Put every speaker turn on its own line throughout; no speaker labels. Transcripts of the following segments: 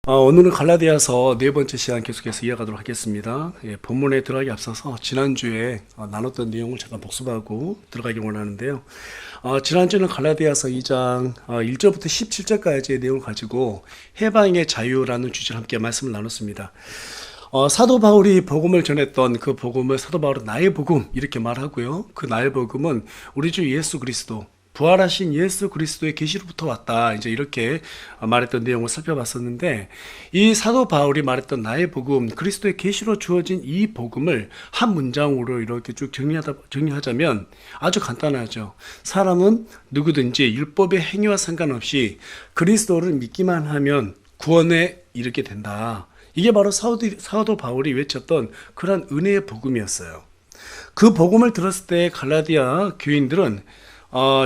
오늘은 갈라디아서 네 번째 시간 계속해서 이어가도록 하겠습니다. 본문에 들어가기 앞서서 지난주에 나눴던 내용을 잠깐 복습하고 들어가기 원하는데요. 지난주는 갈라디아서 2장 1절부터 17절까지의 내용을 가지고 해방의 자유라는 주제를 함께 말씀을 나눴습니다. 사도 바울이 복음을 전했던 그 복음을 사도 바울은 나의 복음 이렇게 말하고요. 그 나의 복음은 우리 주 예수 그리스도, 부활하신 예수 그리스도의 계시로부터 왔다. 이제 이렇게 말했던 내용을 살펴봤었는데, 이 사도 바울이 말했던 나의 복음, 그리스도의 계시로 주어진 이 복음을 한 문장으로 이렇게 쭉 정리하자면 아주 간단하죠. 사람은 누구든지 율법의 행위와 상관없이 그리스도를 믿기만 하면 구원에 이르게 된다. 이게 바로 사도 바울이 외쳤던 그런 은혜의 복음이었어요. 그 복음을 들었을 때 갈라디아 교인들은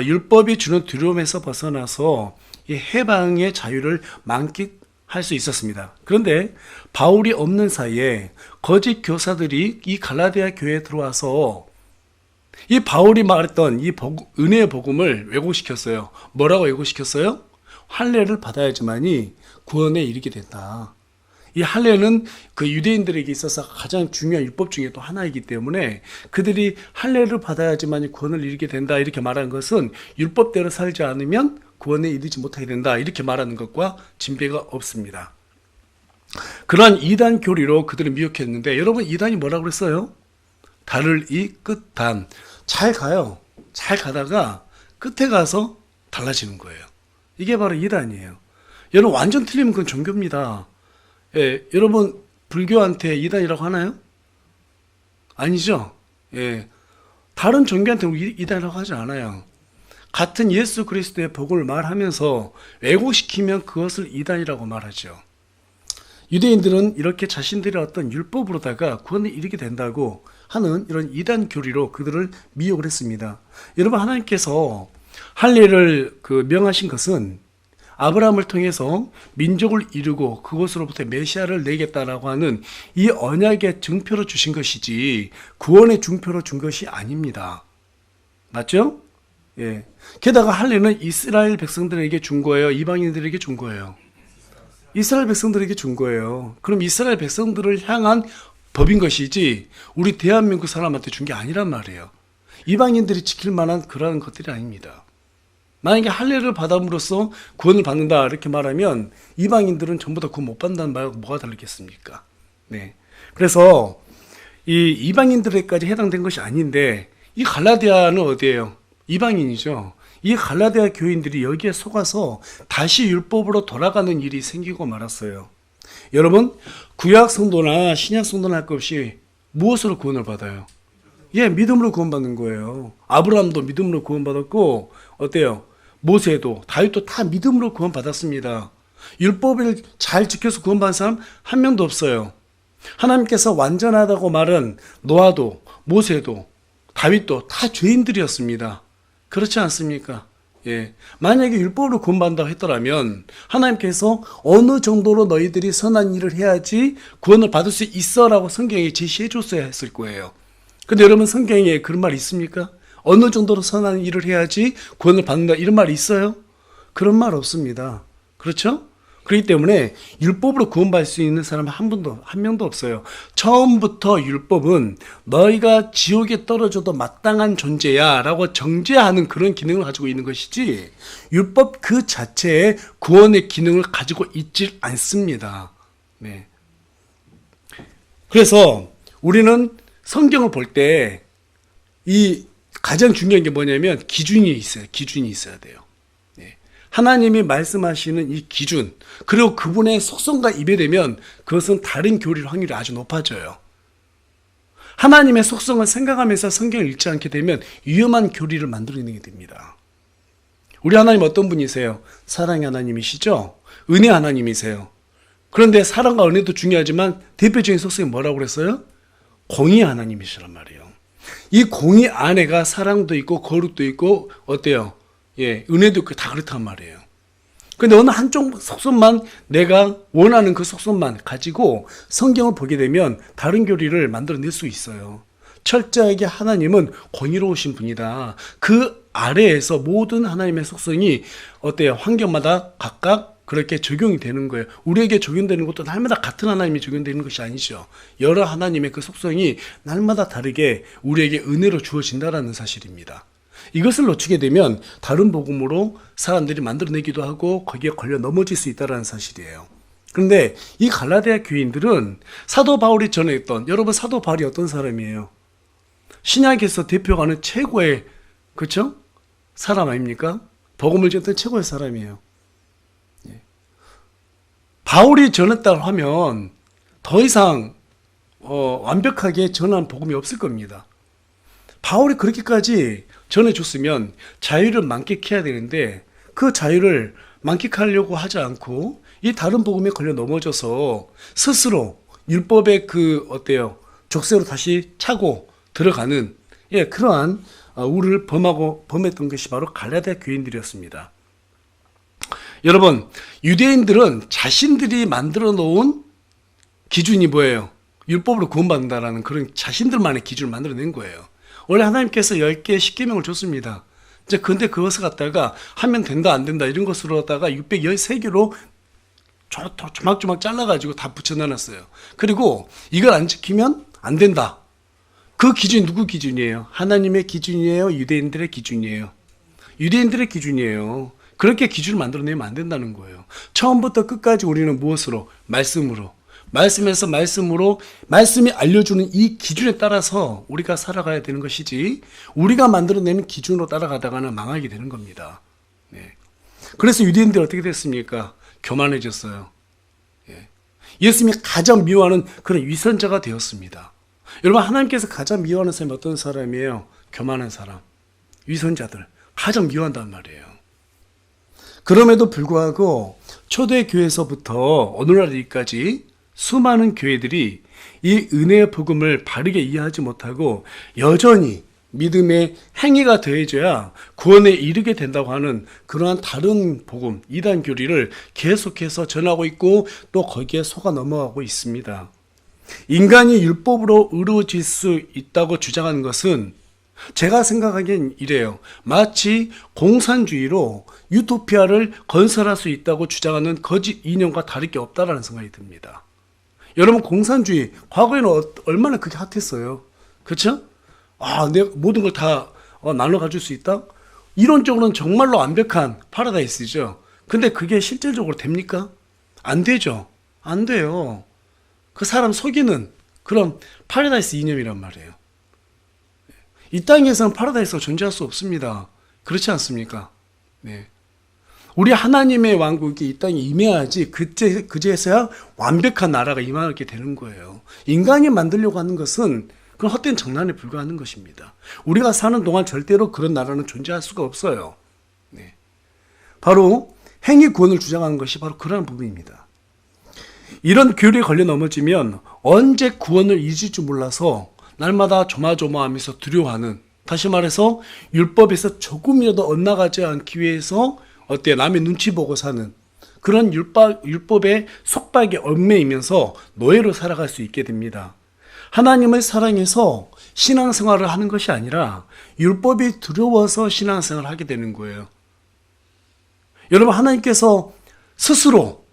율법이 주는 두려움에서 벗어나서 이 해방의 자유를 만끽할 수 있었습니다. 그런데 바울이 없는 사이에 거짓 교사들이 이 갈라디아 교회에 들어와서 이 바울이 말했던 이 은혜의 복음을 왜곡시켰어요. 뭐라고 왜곡시켰어요? 할례를 받아야지만이 구원에 이르게 된다. 이 할례는 그 유대인들에게 있어서 가장 중요한 율법 중에 또 하나이기 때문에 그들이 할례를 받아야지만 구원을 이루게 된다 이렇게 말하는 것은 율법대로 살지 않으면 구원에 이르지 못하게 된다 이렇게 말하는 것과 진배가 없습니다. 그러한 이단 교리로 그들을 미혹했는데, 여러분 이단이 뭐라고 그랬어요? 달을 이 끝단. 잘 가요. 잘 가다가 끝에 가서 달라지는 거예요. 이게 바로 이단이에요. 여러분 완전 틀리면 그건 종교입니다. 여러분 불교한테 이단이라고 하나요? 아니죠. 다른 종교한테 이단이라고 하지 않아요. 같은 예수 그리스도의 복음을 말하면서 왜곡시키면 그것을 이단이라고 말하죠. 유대인들은 이렇게 자신들의 어떤 율법으로다가 구원에 이르게 된다고 하는 이런 이단 교리로 그들을 미혹을 했습니다. 여러분 하나님께서 할례를 명하신 것은 아브라함을 통해서 민족을 이루고 그곳으로부터 메시아를 내겠다라고 하는 이 언약의 증표로 주신 것이지 구원의 증표로 준 것이 아닙니다. 맞죠? 게다가 할례는 이스라엘 백성들에게 준 거예요? 이방인들에게 준 거예요? 이스라엘 백성들에게 준 거예요. 그럼 이스라엘 백성들을 향한 법인 것이지 우리 대한민국 사람한테 준 게 아니란 말이에요. 이방인들이 지킬 만한 그런 것들이 아닙니다. 만약에 할례를 받음으로써 구원을 받는다 이렇게 말하면 이방인들은 전부 다 구원 못 받는다는 말과 뭐가 다르겠습니까? 그래서 이 이방인들에게까지 해당된 것이 아닌데, 이 갈라디아는 어디예요? 이방인이죠. 이 갈라디아 교인들이 여기에 속아서 다시 율법으로 돌아가는 일이 생기고 말았어요. 여러분 구약 성도나 신약 성도나 할 것 없이 무엇으로 구원을 받아요? 믿음으로 구원받는 거예요. 아브라함도 믿음으로 구원받았고 어때요? 모세도 다윗도 다 믿음으로 구원받았습니다. 율법을 잘 지켜서 구원받은 사람 한 명도 없어요. 하나님께서 완전하다고 말은 노아도 모세도 다윗도 다 죄인들이었습니다. 그렇지 않습니까? 만약에 율법으로 구원받는다고 했더라면 하나님께서 어느 정도로 너희들이 선한 일을 해야지 구원을 받을 수 있어라고 성경에 제시해 줬어야 했을 거예요. 근데 여러분 성경에 그런 말 있습니까? 어느 정도로 선한 일을 해야지 구원을 받는다 이런 말이 있어요? 그런 말 없습니다. 그렇죠? 그렇기 때문에 율법으로 구원받을 수 있는 사람 한 명도 없어요. 처음부터 율법은 너희가 지옥에 떨어져도 마땅한 존재야 라고 정죄하는 그런 기능을 가지고 있는 것이지 율법 그 자체에 구원의 기능을 가지고 있질 않습니다. 그래서 우리는 성경을 볼 때 이 가장 중요한 게 뭐냐면 기준이 있어야 돼요. 하나님이 말씀하시는 이 기준, 그리고 그분의 속성과 입에되면 그것은 다른 교리일 확률이 아주 높아져요. 하나님의 속성을 생각하면서 성경을 읽지 않게 되면 위험한 교리를 만들어내게 됩니다. 우리 하나님 어떤 분이세요? 사랑의 하나님이시죠? 은혜 하나님이세요. 그런데 사랑과 은혜도 중요하지만 대표적인 속성이 뭐라고 그랬어요? 공의 하나님이시란 말이에요. 이 공의 안에가 사랑도 있고 거룩도 있고 어때요? 은혜도 있고 다 그렇단 말이에요. 근데 어느 한쪽 속성만 내가 원하는 그 속성만 가지고 성경을 보게 되면 다른 교리를 만들어낼 수 있어요. 철저하게 하나님은 공의로우신 분이다. 그 아래에서 모든 하나님의 속성이 어때요? 환경마다 각각 그렇게 적용이 되는 거예요. 우리에게 적용되는 것도 날마다 같은 하나님이 적용되는 것이 아니죠. 여러 하나님의 그 속성이 날마다 다르게 우리에게 은혜로 주어진다라는 사실입니다. 이것을 놓치게 되면 다른 복음으로 사람들이 만들어내기도 하고 거기에 걸려 넘어질 수 있다는 사실이에요. 그런데 이 갈라디아 교인들은 사도 바울이 전했던, 여러분 사도 바울이 어떤 사람이에요? 신약에서 대표하는 최고의, 그렇죠? 사람 아닙니까? 복음을 전했던 최고의 사람이에요. 바울이 전했다고 하면 더 이상 완벽하게 전한 복음이 없을 겁니다. 바울이 그렇게까지 전해줬으면 자유를 만끽해야 되는데 그 자유를 만끽하려고 하지 않고 이 다른 복음에 걸려 넘어져서 스스로 율법의 족쇄로 다시 차고 들어가는 그러한 우를 범했던 것이 바로 갈라디아 교인들이었습니다. 여러분, 유대인들은 자신들이 만들어 놓은 기준이 뭐예요? 율법으로 구원받는다라는 그런 자신들만의 기준을 만들어낸 거예요. 원래 하나님께서 10개 10계명을 줬습니다. 근데 그것을 갖다가 하면 된다 안 된다 이런 것으로 갖다가 613개로 조막조막 잘라가지고 다 붙여놔놨어요. 그리고 이걸 안 지키면 안 된다. 그 기준이 누구 기준이에요? 하나님의 기준이에요? 유대인들의 기준이에요? 유대인들의 기준이에요. 그렇게 기준을 만들어내면 안 된다는 거예요. 처음부터 끝까지 우리는 무엇으로? 말씀으로. 말씀에서 말씀으로, 말씀이 알려주는 이 기준에 따라서 우리가 살아가야 되는 것이지, 우리가 만들어내는 기준으로 따라가다가는 망하게 되는 겁니다. 그래서 유대인들이 어떻게 됐습니까? 교만해졌어요. 예수님이 가장 미워하는 그런 위선자가 되었습니다. 여러분, 하나님께서 가장 미워하는 사람이 어떤 사람이에요? 교만한 사람, 위선자들 가장 미워한단 말이에요. 그럼에도 불구하고 초대교회에서부터 오늘날까지 수많은 교회들이 이 은혜의 복음을 바르게 이해하지 못하고 여전히 믿음의 행위가 더해져야 구원에 이르게 된다고 하는 그러한 다른 복음, 이단 교리를 계속해서 전하고 있고 또 거기에 속아 넘어가고 있습니다. 인간이 율법으로 의로워질 수 있다고 주장하는 것은 제가 생각하기엔 이래요. 마치 공산주의로 유토피아를 건설할 수 있다고 주장하는 거짓 이념과 다를 게 없다라는 생각이 듭니다. 여러분, 공산주의 과거에는 얼마나 그게 핫했어요. 그렇죠? 내가 모든 걸 다 나눠 가질 수 있다? 이론적으로는 정말로 완벽한 파라다이스죠. 근데 그게 실질적으로 됩니까? 안 되죠. 안 돼요. 그 사람 속이는 그런 파라다이스 이념이란 말이에요. 이 땅에서는 파라다이스가 존재할 수 없습니다. 그렇지 않습니까? 우리 하나님의 왕국이 이 땅에 임해야지 그제서야 완벽한 나라가 임하게 되는 거예요. 인간이 만들려고 하는 것은 그건 헛된 장난에 불과하는 것입니다. 우리가 사는 동안 절대로 그런 나라는 존재할 수가 없어요. 바로 행위 구원을 주장하는 것이 바로 그러한 부분입니다. 이런 교리에 걸려 넘어지면 언제 구원을 잊을 줄 몰라서 날마다 조마조마하면서 두려워하는, 다시 말해서 율법에서 조금이라도 엇나가지 않기 위해서 남의 눈치 보고 사는 그런 율법의 속박에 얽매이면서 노예로 살아갈 수 있게 됩니다. 하나님을 사랑해서 신앙생활을 하는 것이 아니라 율법이 두려워서 신앙생활을 하게 되는 거예요. 여러분, 하나님께서 스스로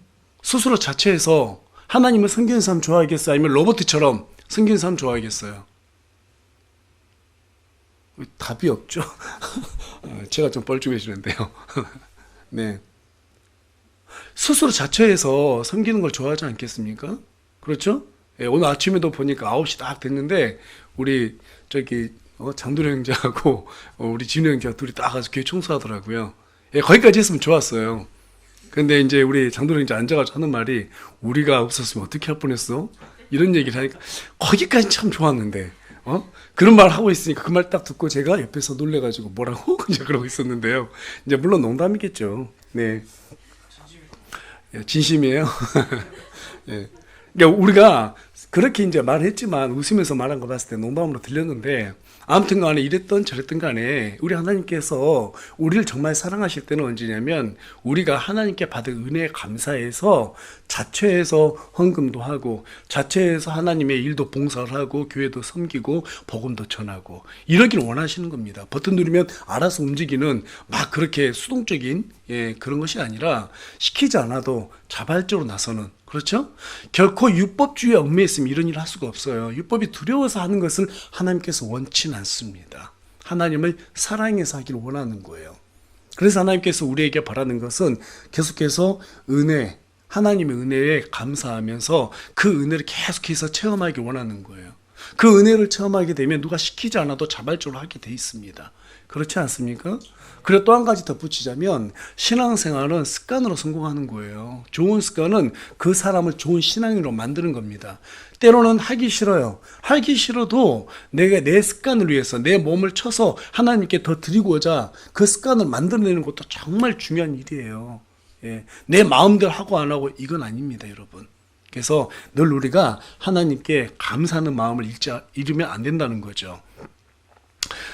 자체에서 하나님을 섬기는 사람 좋아하겠어요? 아니면 로봇처럼 섬기는 사람 좋아하겠어요? 답이 없죠. 제가 좀 뻘쭘해지는데요. 스스로 자처해서 섬기는 걸 좋아하지 않겠습니까? 그렇죠? 오늘 아침에도 보니까 9시 딱 됐는데 우리 장도령 형제하고 우리 진우 형제가 둘이 딱 가서 교회 청소하더라고요. 거기까지 했으면 좋았어요. 근데 이제 우리 장도령 형제 앉아가지고 하는 말이, 우리가 없었으면 어떻게 할 뻔했어? 이런 얘기를 하니까 거기까지 참 좋았는데 그런 말 하고 있으니까 그 말 딱 듣고 제가 옆에서 놀래가지고 뭐라고? 이제 그러고 있었는데요. 이제 물론 농담이겠죠. 진심이에요. 그러니까 우리가 그렇게 이제 말했지만 웃으면서 말한 거 봤을 때 농담으로 들렸는데 아무튼 간에 이랬던 저랬던 간에 우리 하나님께서 우리를 정말 사랑하실 때는 언제냐면 우리가 하나님께 받은 은혜에 감사해서 자처해서 헌금도 하고 자처해서 하나님의 일도 봉사를 하고 교회도 섬기고 복음도 전하고 이러길 원하시는 겁니다. 버튼 누르면 알아서 움직이는 막 그렇게 수동적인 그런 것이 아니라 시키지 않아도 자발적으로 나서는, 그렇죠? 결코 율법주의에 얽매였으면 이런 일을 할 수가 없어요. 율법이 두려워서 하는 것을 하나님께서 원치는 않습니다. 하나님을 사랑해서 하기를 원하는 거예요. 그래서 하나님께서 우리에게 바라는 것은 계속해서 은혜, 하나님의 은혜에 감사하면서 그 은혜를 계속해서 체험하기 원하는 거예요. 그 은혜를 체험하게 되면 누가 시키지 않아도 자발적으로 하게 돼 있습니다. 그렇지 않습니까? 그리고 또 한 가지 덧붙이자면 신앙생활은 습관으로 성공하는 거예요. 좋은 습관은 그 사람을 좋은 신앙인으로 만드는 겁니다. 때로는 하기 싫어요. 하기 싫어도 내가 내 습관을 위해서 내 몸을 쳐서 하나님께 더 드리고자 그 습관을 만들어내는 것도 정말 중요한 일이에요. 내 마음대로 하고 안 하고 이건 아닙니다, 여러분. 그래서 늘 우리가 하나님께 감사하는 마음을 잃으면 안 된다는 거죠.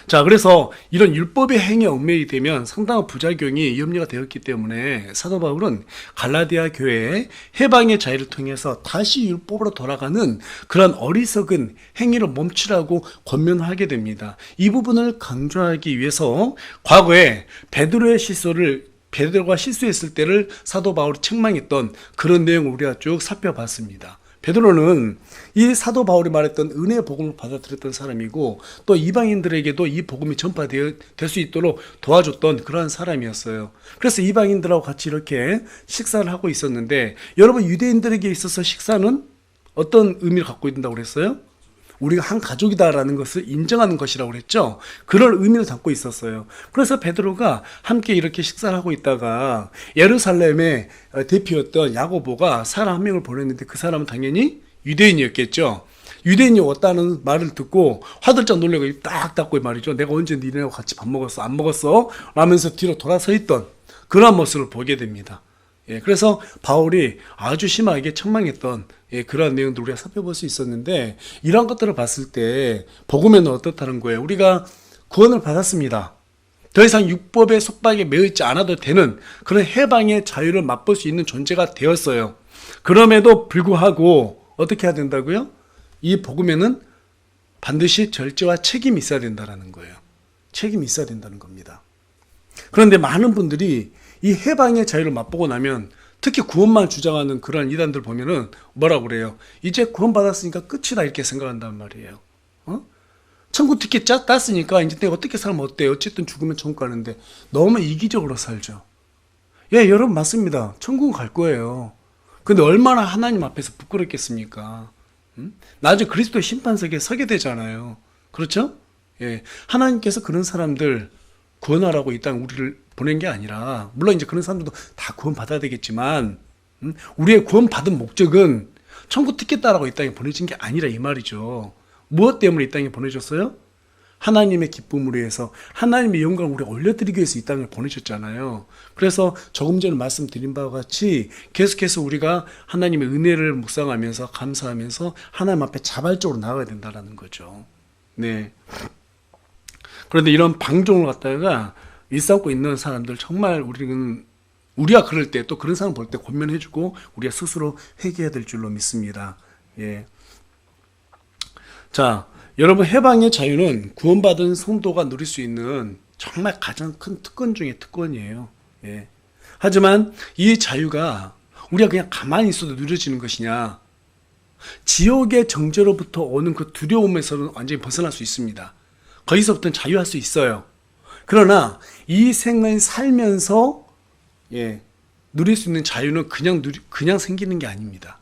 자, 그래서 이런 율법의 행위에 얽매이게 되면 상당한 부작용이 염려가 되었기 때문에 사도 바울은 갈라디아 교회에 해방의 자유를 통해서 다시 율법으로 돌아가는 그런 어리석은 행위를 멈추라고 권면하게 됩니다. 이 부분을 강조하기 위해서 과거에 베드로가 실수했을 때를 사도 바울이 책망했던 그런 내용을 우리가 쭉 살펴봤습니다. 베드로는 이 사도 바울이 말했던 은혜의 복음을 받아들였던 사람이고 또 이방인들에게도 이 복음이 전파될 수 있도록 도와줬던 그러한 사람이었어요. 그래서 이방인들하고 같이 이렇게 식사를 하고 있었는데 여러분, 유대인들에게 있어서 식사는 어떤 의미를 갖고 있다고 그랬어요? 우리가 한 가족이다라는 것을 인정하는 것이라고 그랬죠. 그런 의미를 담고 있었어요. 그래서 베드로가 함께 이렇게 식사를 하고 있다가 예루살렘의 대표였던 야고보가 사람 한 명을 보냈는데 그 사람은 당연히 유대인이었겠죠. 유대인이 왔다는 말을 듣고 화들짝 놀래고 입 딱 닫고 말이죠. 내가 언제 니네하고 같이 밥 먹었어? 안 먹었어? 라면서 뒤로 돌아서 있던 그런 모습을 보게 됩니다. 그래서 바울이 아주 심하게 책망했던 그러한 내용들 우리가 살펴볼 수 있었는데, 이러한 것들을 봤을 때 복음에는 어떻다는 거예요? 우리가 구원을 받았습니다. 더 이상 율법의 속박에 매여 있지 않아도 되는 그런 해방의 자유를 맛볼 수 있는 존재가 되었어요. 그럼에도 불구하고 어떻게 해야 된다고요? 이 복음에는 반드시 절제와 책임이 있어야 된다는 거예요. 책임이 있어야 된다는 겁니다. 그런데 많은 분들이 이 해방의 자유를 맛보고 나면 특히 구원만 주장하는 그러한 이단들 보면은 뭐라고 그래요? 이제 구원받았으니까 끝이다 이렇게 생각한단 말이에요. 천국 티켓 땄으니까 이제 내가 어떻게 살면 어때요? 어쨌든 죽으면 천국 가는데 너무 이기적으로 살죠. 여러분 맞습니다. 천국은 갈 거예요. 근데 얼마나 하나님 앞에서 부끄럽겠습니까? 나중에 그리스도의 심판석에 서게 되잖아요. 그렇죠? 하나님께서 그런 사람들 구원하라고 이 땅 우리를 보낸 게 아니라, 물론 이제 그런 사람들도 다 구원 받아야 되겠지만, 우리의 구원 받은 목적은 천국 티켓 따라고 이 땅에 보내진 게 아니라 이 말이죠. 무엇 때문에 이 땅에 보내셨어요? 하나님의 기쁨을 위해서, 하나님의 영광을 우리가 올려드리기 위해서 이 땅에 보내셨잖아요. 그래서 조금 전에 말씀드린 바와 같이 계속해서 우리가 하나님의 은혜를 묵상하면서 감사하면서 하나님 앞에 자발적으로 나아가야 된다는 거죠. 네. 그런데 이런 방종을 갖다가 일삼고 있는 사람들 정말 우리가 그럴 때 또 그런 사람 볼 때 권면해주고 우리가 스스로 회개해야 될 줄로 믿습니다. 자, 여러분, 해방의 자유는 구원받은 성도가 누릴 수 있는 정말 가장 큰 특권 중에 특권이에요. 하지만 이 자유가 우리가 그냥 가만히 있어도 누려지는 것이냐? 지옥의 정죄로부터 오는 그 두려움에서는 완전히 벗어날 수 있습니다. 거기서부터는 자유할 수 있어요. 그러나 이 생을 살면서 누릴 수 있는 자유는 그냥 생기는 게 아닙니다.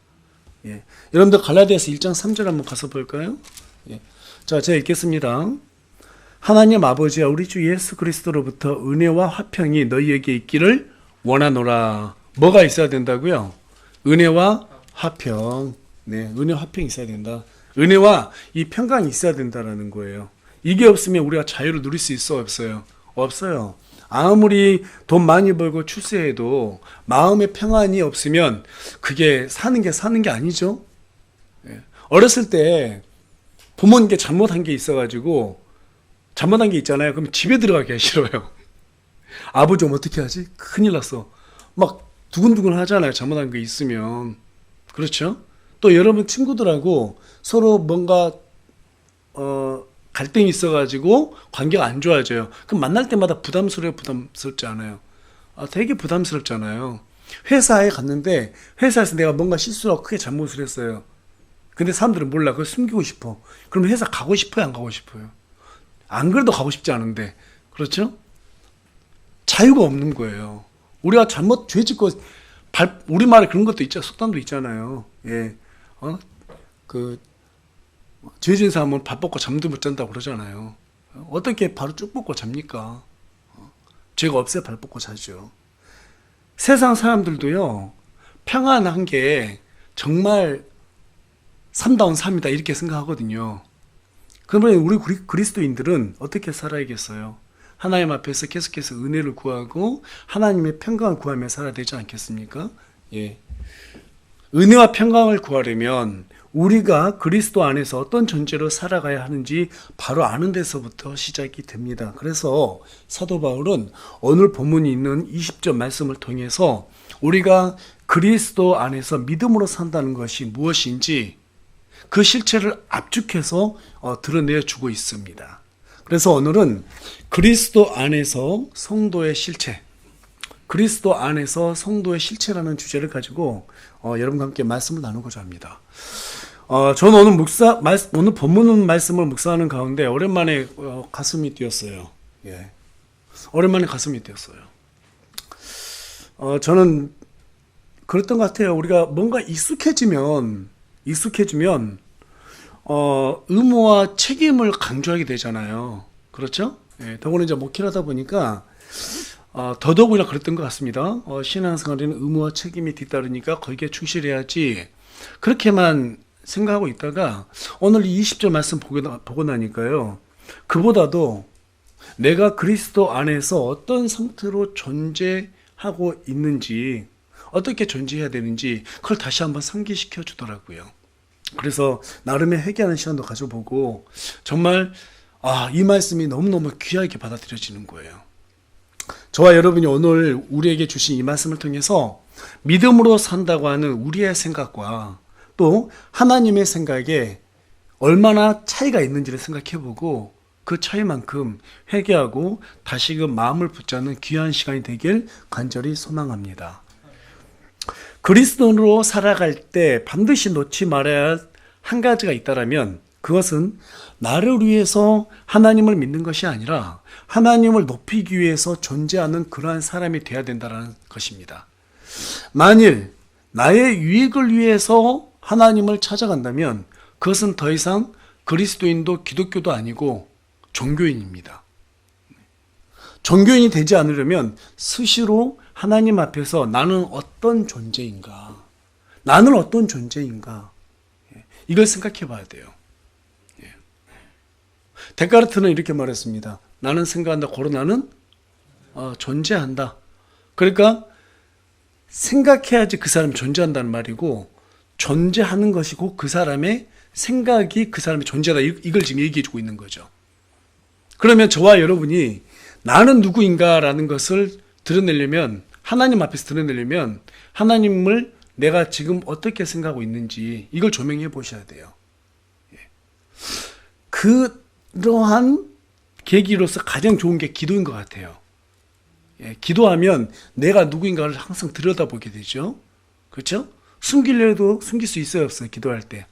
여러분들 갈라디아서 1장 3절 한번 가서 볼까요? 자, 제가 읽겠습니다. 하나님 아버지와 우리 주 예수 그리스도로부터 은혜와 화평이 너희에게 있기를 원하노라. 뭐가 있어야 된다고요? 은혜와 화평. 은혜와 화평이 있어야 된다. 은혜와 이 평강이 있어야 된다라는 거예요. 이게 없으면 우리가 자유를 누릴 수 있어? 없어요? 없어요. 아무리 돈 많이 벌고 출세해도 마음의 평안이 없으면 그게 사는 게 아니죠. 어렸을 때 부모님께 잘못한 게 있어가지고 잘못한 게 있잖아요. 그럼 집에 들어가기가 싫어요. 아버지 오면 어떻게 하지? 큰일 났어. 막 두근두근 하잖아요. 잘못한 게 있으면. 그렇죠? 또 여러분 친구들하고 서로 뭔가 갈등이 있어가지고 관계가 안 좋아져요. 그럼 만날 때마다 부담스러워요? 부담스럽지 않아요? 되게 부담스럽잖아요. 회사에 갔는데 회사에서 내가 뭔가 실수하고 크게 잘못을 했어요. 근데 사람들은 몰라. 그걸 숨기고 싶어. 그럼 회사 가고 싶어요? 안 가고 싶어요? 안 그래도 가고 싶지 않은데. 그렇죠? 자유가 없는 거예요. 우리가 잘못 죄 짓고 우리말에 그런 것도 있죠. 속담도 있잖아요. 예. 죄 지은 사람은 밥 먹고 잠도 못 잔다고 그러잖아요. 어떻게 발을 쭉 뻗고 잡니까? 죄가 없어야 발 뻗고 자죠. 세상 사람들도요, 평안한 게 정말 3다운 3이다 이렇게 생각하거든요. 그러면 우리 그리스도인들은 어떻게 살아야겠어요? 하나님 앞에서 계속해서 은혜를 구하고 하나님의 평강을 구하며 살아야 되지 않겠습니까? 예. 은혜와 평강을 구하려면 우리가 그리스도 안에서 어떤 존재로 살아가야 하는지 바로 아는 데서부터 시작이 됩니다. 그래서 사도 바울은 오늘 본문이 있는 20절 말씀을 통해서 우리가 그리스도 안에서 믿음으로 산다는 것이 무엇인지 그 실체를 압축해서 드러내주고 있습니다. 그래서 오늘은 그리스도 안에서 성도의 실체, 그리스도 안에서 성도의 실체라는 주제를 가지고 여러분과 함께 말씀을 나누고자 합니다. 저는 오늘 본문 말씀을 묵상하는 가운데 오랜만에 가슴이 뛰었어요. 예. 오랜만에 가슴이 뛰었어요. 저는 그랬던 것 같아요. 우리가 뭔가 익숙해지면 의무와 책임을 강조하게 되잖아요. 그렇죠? 예, 더구나 이제 목회를 하다 보니까 더더욱이나 그랬던 것 같습니다. 신앙생활에는 의무와 책임이 뒤따르니까 거기에 충실해야지. 그렇게만 생각하고 있다가 오늘 이 20절 말씀 보고 나니까요. 그보다도 내가 그리스도 안에서 어떤 상태로 존재하고 있는지, 어떻게 존재해야 되는지 그걸 다시 한번 상기시켜 주더라고요. 그래서 나름의 회개하는 시간도 가져보고 정말 이 말씀이 너무너무 귀하게 받아들여지는 거예요. 저와 여러분이 오늘 우리에게 주신 이 말씀을 통해서 믿음으로 산다고 하는 우리의 생각과 또 하나님의 생각에 얼마나 차이가 있는지를 생각해보고 그 차이만큼 회개하고 다시금 마음을 붙잡는 귀한 시간이 되길 간절히 소망합니다. 그리스도인으로 살아갈 때 반드시 놓지 말아야 할 한 가지가 있다라면 그것은 나를 위해서 하나님을 믿는 것이 아니라 하나님을 높이기 위해서 존재하는 그러한 사람이 되어야 된다는 것입니다. 만일 나의 유익을 위해서 하나님을 찾아간다면 그것은 더 이상 그리스도인도 기독교도 아니고 종교인입니다. 종교인이 되지 않으려면 스스로 하나님 앞에서 나는 어떤 존재인가? 나는 어떤 존재인가? 이걸 생각해 봐야 돼요. 데카르트는 이렇게 말했습니다. 나는 생각한다, 고로 나는 존재한다. 그러니까 생각해야지 그 사람이 존재한다는 말이고 존재하는 것이고 그 사람의 생각이 그 사람의 존재다. 이걸 지금 얘기해 주고 있는 거죠. 그러면 저와 여러분이 나는 누구인가라는 것을 드러내려면 하나님 앞에서 드러내려면 하나님을 내가 지금 어떻게 생각하고 있는지 이걸 조명해 보셔야 돼요. 그러한 계기로서 가장 좋은 게 기도인 것 같아요. 기도하면 내가 누구인가를 항상 들여다보게 되죠. 그렇죠? 숨기려도 숨길 수 있어요, 없어요? 기도할 때.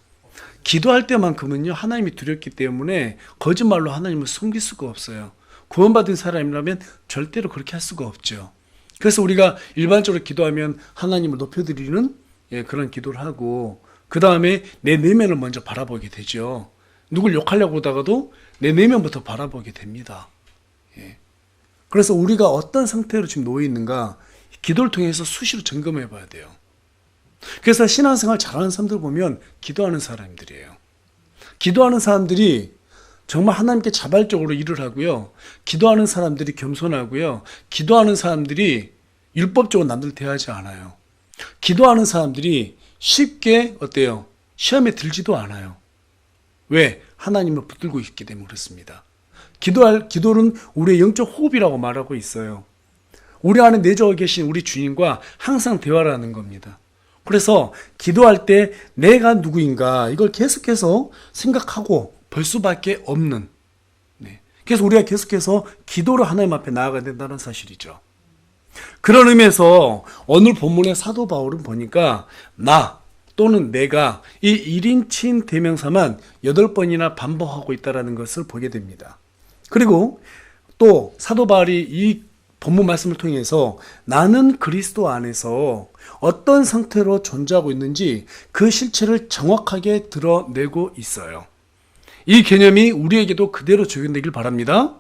기도할 때만큼은요, 하나님이 두렵기 때문에 거짓말로 하나님을 숨길 수가 없어요. 구원받은 사람이라면 절대로 그렇게 할 수가 없죠. 그래서 우리가 일반적으로 기도하면 하나님을 높여드리는 그런 기도를 하고 그 다음에 내 내면을 먼저 바라보게 되죠. 누굴 욕하려고 하다가도 내 내면부터 바라보게 됩니다. 그래서 우리가 어떤 상태로 지금 놓여 있는가 기도를 통해서 수시로 점검해 봐야 돼요. 그래서 신앙생활 잘하는 사람들 보면 기도하는 사람들이에요. 기도하는 사람들이 정말 하나님께 자발적으로 일을 하고요. 기도하는 사람들이 겸손하고요. 기도하는 사람들이 율법적으로 남들 대하지 않아요. 기도하는 사람들이 쉽게 어때요? 시험에 들지도 않아요. 왜? 하나님을 붙들고 있기 때문에 그렇습니다. 기도는 우리의 영적 호흡이라고 말하고 있어요. 우리 안에 내주어 계신 우리 주님과 항상 대화를 하는 겁니다. 그래서 기도할 때 내가 누구인가 이걸 계속해서 생각하고 볼 수밖에 없는, 그래서 우리가 계속해서 기도로 하나님 앞에 나아가야 된다는 사실이죠. 그런 의미에서 오늘 본문의 사도 바울은 보니까 나 또는 내가 이 1인칭 대명사만 8번이나 반복하고 있다는 것을 보게 됩니다. 그리고 또 사도 바울이 이 본문 말씀을 통해서 나는 그리스도 안에서 어떤 상태로 존재하고 있는지 그 실체를 정확하게 드러내고 있어요. 이 개념이 우리에게도 그대로 적용되길 바랍니다.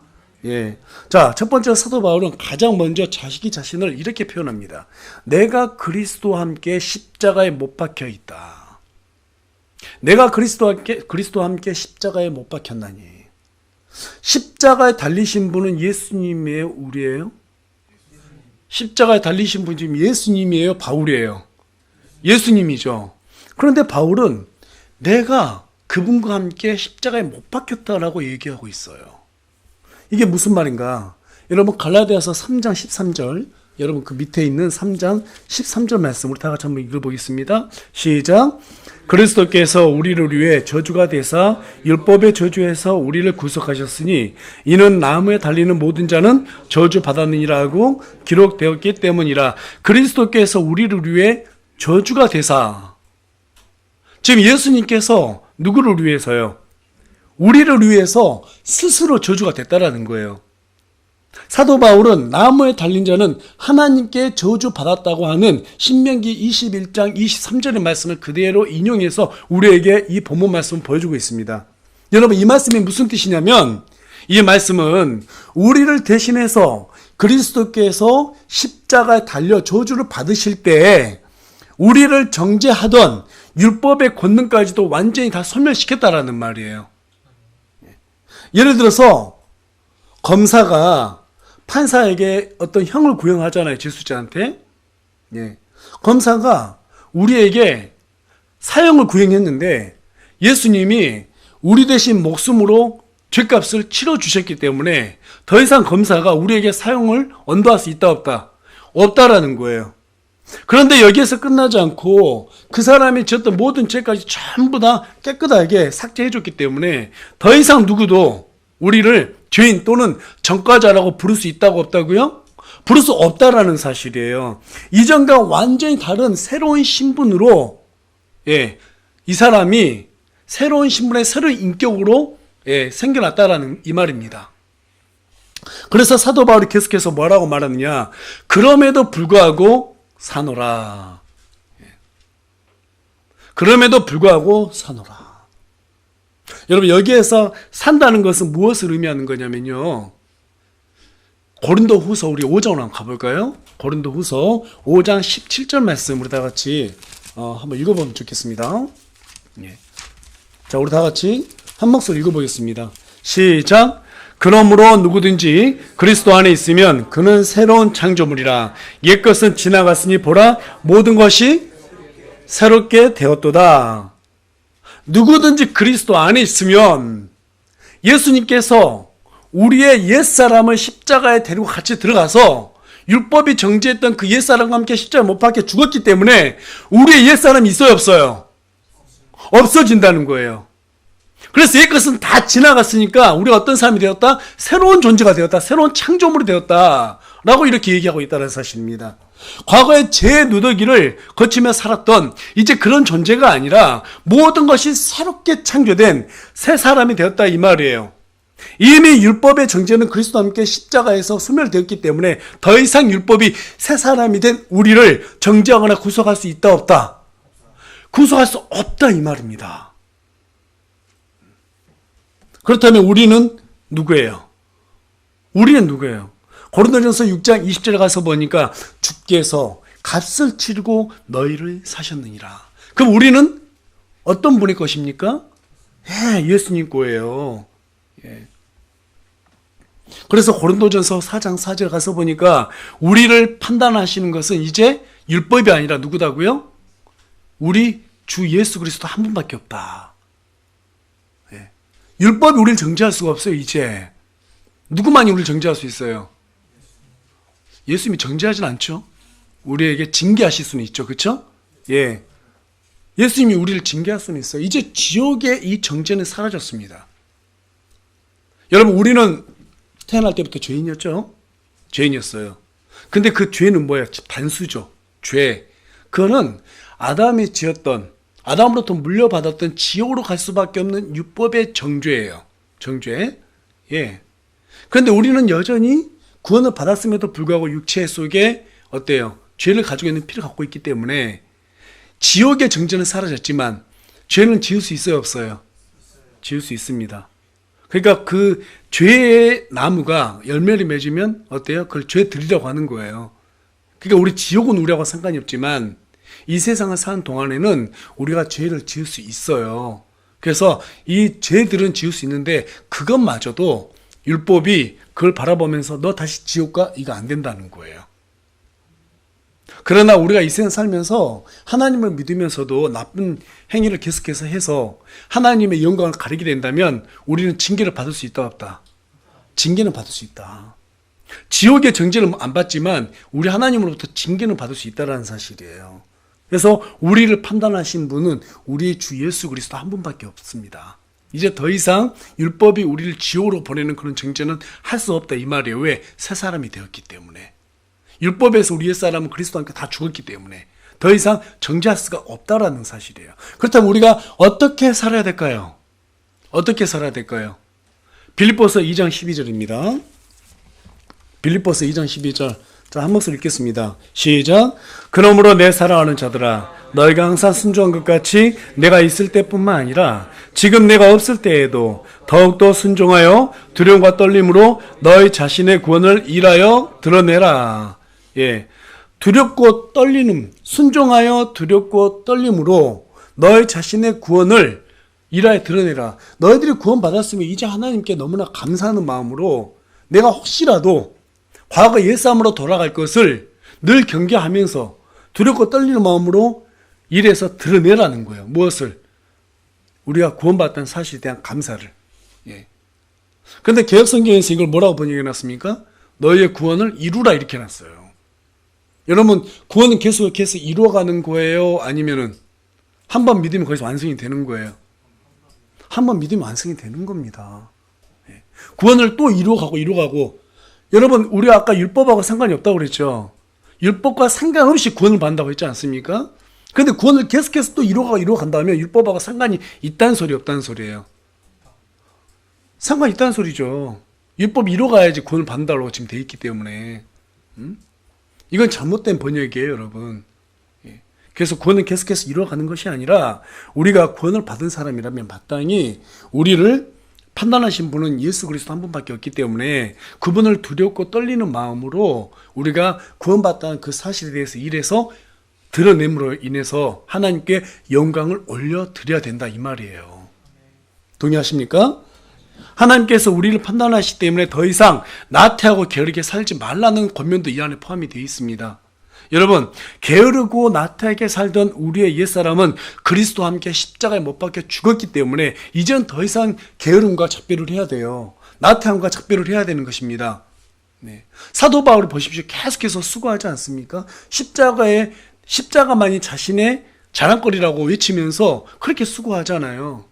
자, 첫 번째 사도 바울은 가장 먼저 자신을 이렇게 표현합니다. 내가 그리스도와 함께 십자가에 못 박혀 있다. 내가 그리스도와 함께 십자가에 못 박혔나니. 십자가에 달리신 분은 예수님이에요? 우리예요? 십자가에 달리신 분이 지금 예수님이에요? 바울이에요? 예수님이죠. 그런데 바울은 내가 그분과 함께 십자가에 못 박혔다라고 얘기하고 있어요. 이게 무슨 말인가? 여러분 갈라디아서 3장 13절, 여러분 그 밑에 있는 3장 13절 말씀 우리 다 같이 한번 읽어보겠습니다. 시작. 그리스도께서 우리를 위해 저주가 되사 율법의 저주에서 우리를 구속하셨으니 이는 나무에 달리는 모든 자는 저주받았느니라 하고 기록되었기 때문이라. 그리스도께서 우리를 위해 저주가 되사, 지금 예수님께서 누구를 위해서요? 우리를 위해서 스스로 저주가 됐다라는 거예요. 사도 바울은 나무에 달린 자는 하나님께 저주받았다고 하는 신명기 21장 23절의 말씀을 그대로 인용해서 우리에게 이 본문 말씀을 보여주고 있습니다. 여러분 이 말씀이 무슨 뜻이냐면, 이 말씀은 우리를 대신해서 그리스도께서 십자가에 달려 저주를 받으실 때 우리를 정죄하던 율법의 권능까지도 완전히 다 소멸시켰다라는 말이에요. 예를 들어서 검사가 판사에게 어떤 형을 구형하잖아요. 재수자한테. 검사가 우리에게 사형을 구형했는데 예수님이 우리 대신 목숨으로 죄값을 치러주셨기 때문에 더 이상 검사가 우리에게 사형을 언도할 수 있다 없다? 없다라는 거예요. 그런데 여기에서 끝나지 않고 그 사람이 지었던 모든 죄까지 전부 다 깨끗하게 삭제해 줬기 때문에 더 이상 누구도 우리를 죄인 또는 전과자라고 부를 수 있다고 없다고요? 부를 수 없다라는 사실이에요. 이전과 완전히 다른 새로운 신분으로 이 사람이 새로운 신분의 새로운 인격으로 생겨났다라는 이 말입니다. 그래서 사도 바울이 계속해서 뭐라고 말하느냐? 그럼에도 불구하고 사노라. 그럼에도 불구하고 사노라. 여러분 여기에서 산다는 것은 무엇을 의미하는 거냐면요, 고린도후서 우리 5장으로 한번 가볼까요? 고린도후서 5장 17절 말씀 우리 다 같이 한번 읽어보면 좋겠습니다. 자, 우리 다 같이 한 목소리 읽어보겠습니다. 시작. 그러므로 누구든지 그리스도 안에 있으면 그는 새로운 창조물이라. 옛것은 지나갔으니 보라 모든 것이 새롭게 되었도다. 누구든지 그리스도 안에 있으면, 예수님께서 우리의 옛사람을 십자가에 데리고 같이 들어가서 율법이 정죄했던 그 옛사람과 함께 십자가에 못 박혀 죽었기 때문에 우리의 옛사람이 있어요 없어요? 없어진다는 거예요. 그래서 옛것은 다 지나갔으니까 우리가 어떤 사람이 되었다? 새로운 존재가 되었다. 새로운 창조물이 되었다 라고 이렇게 얘기하고 있다는 사실입니다. 과거의 죄의 누더기를 거치며 살았던 이제 그런 존재가 아니라 모든 것이 새롭게 창조된 새 사람이 되었다 이 말이에요. 이미 율법의 정죄는 그리스도와 함께 십자가에서 소멸되었기 때문에 더 이상 율법이 새 사람이 된 우리를 정죄하거나 구속할 수 있다 없다? 구속할 수 없다 이 말입니다. 그렇다면 우리는 누구예요? 우리는 누구예요? 고린도전서 6장 20절에 가서 보니까 주께서 값을 치르고 너희를 사셨느니라. 그럼 우리는 어떤 분의 것입니까? 예수님 거예요. 그래서 고린도전서 4장 4절 가서 보니까 우리를 판단하시는 것은 이제 율법이 아니라 누구다고요? 우리 주 예수 그리스도 한 분밖에 없다. 예. 율법이 우리를 정죄할 수가 없어요. 이제 누구만이 우리를 정죄할 수 있어요? 예수님이 정죄하진 않죠. 우리에게 징계하실 수는 있죠. 그렇죠? 예. 예수님이 우리를 징계할 수는 있어요. 이제 지옥의 이 정죄는 사라졌습니다. 여러분, 우리는 태어날 때부터 죄인이었죠? 죄인이었어요. 근데 그 죄는 뭐예요? 단수죠. 죄. 그거는 아담이 지었던, 아담으로부터 물려받았던 지옥으로 갈 수밖에 없는 율법의 정죄예요. 정죄. 예. 그런데 우리는 여전히 구원을 받았음에도 불구하고 육체 속에 어때요? 죄를 가지고 있는 피를 갖고 있기 때문에 지옥의 정죄는 사라졌지만 죄는 지을 수 있어요, 없어요? 지을 수 있습니다. 그러니까 그 죄의 나무가 열매를 맺으면 어때요? 그걸 죄 들이라고 하는 거예요. 그러니까 우리 지옥은 우리하고 상관이 없지만 이 세상을 사는 동안에는 우리가 죄를 지을 수 있어요. 그래서 이 죄들은 지을 수 있는데 그것마저도 율법이 그걸 바라보면서 너 다시 지옥 가? 이거 안 된다는 거예요. 그러나 우리가 이 세상 살면서 하나님을 믿으면서도 나쁜 행위를 계속해서 해서 하나님의 영광을 가리게 된다면 우리는 징계를 받을 수 있다 없다? 징계는 받을 수 있다. 지옥의 정죄는 안 받지만 우리 하나님으로부터 징계는 받을 수 있다는 사실이에요. 그래서 우리를 판단하신 분은 우리 주 예수 그리스도 한 분밖에 없습니다. 이제 더 이상 율법이 우리를 지옥으로 보내는 그런 정죄는 할 수 없다 이 말이에요. 왜? 새 사람이 되었기 때문에. 율법에서 우리 옛사람은 그리스도와 함께 다 죽었기 때문에 더 이상 정죄할 수가 없다라는 사실이에요. 그렇다면 우리가 어떻게 살아야 될까요? 어떻게 살아야 될까요? 빌립보서 2장 12절입니다. 빌립보서 2장 12절. 자, 한 목소리 읽겠습니다. 시작. 그러므로 내 사랑하는 자들아, 너희가 항상 순종한 것 같이 내가 있을 때뿐만 아니라 지금 내가 없을 때에도 더욱더 순종하여 두려움과 떨림으로 너희 자신의 구원을 일하여 드러내라. 예, 두렵고 떨리는, 순종하여 두렵고 떨림으로 너희 자신의 구원을 일하여 드러내라. 너희들이 구원받았으면 이제 하나님께 너무나 감사하는 마음으로 내가 혹시라도 과거 옛사람으로 돌아갈 것을 늘 경계하면서 두렵고 떨리는 마음으로 일해서 드러내라는 거예요. 무엇을? 우리가 구원받았다는 사실에 대한 감사를. 예. 근데 개혁성경에서 이걸 뭐라고 번역해놨습니까? 너희의 구원을 이루라 이렇게 해놨어요. 여러분, 구원은 계속해서 이루어가는 거예요? 아니면은 한 번 믿으면 거기서 완성이 되는 거예요? 한 번 믿으면 완성이 되는 겁니다. 예. 구원을 또 이루어가고 여러분, 우리가 아까 율법하고 상관이 없다고 그랬죠? 율법과 상관없이 구원을 받는다고 했지 않습니까? 근데 구원을 계속해서 또 이루어간다면 율법하고 상관이 있다는 소리 없다는 소리예요? 상관이 있다는 소리죠. 율법이 이루어가야지 구원을 받는다고 지금 돼 있기 때문에. 이건 잘못된 번역이에요, 여러분. 예. 그래서 구원은 계속해서 이루어가는 것이 아니라 우리가 구원을 받은 사람이라면 마땅히 우리를 판단하신 분은 예수 그리스도 한 분밖에 없기 때문에 그분을 두렵고 떨리는 마음으로 우리가 구원받다는 그 사실에 대해서 일해서 드러냄으로 인해서 하나님께 영광을 올려드려야 된다 이 말이에요. 동의하십니까? 하나님께서 우리를 판단하시기 때문에 더 이상 나태하고 게으르게 살지 말라는 권면도 이 안에 포함이 되어 있습니다. 여러분, 게으르고 나태하게 살던 우리의 옛사람은 그리스도와 함께 십자가에 못 박혀 죽었기 때문에 이젠 더 이상 게으름과 작별을 해야 돼요. 나태함과 작별을 해야 되는 것입니다. 네. 사도 바울을 보십시오. 계속해서 수고하지 않습니까? 십자가만이 자신의 자랑거리라고 외치면서 그렇게 수고하잖아요.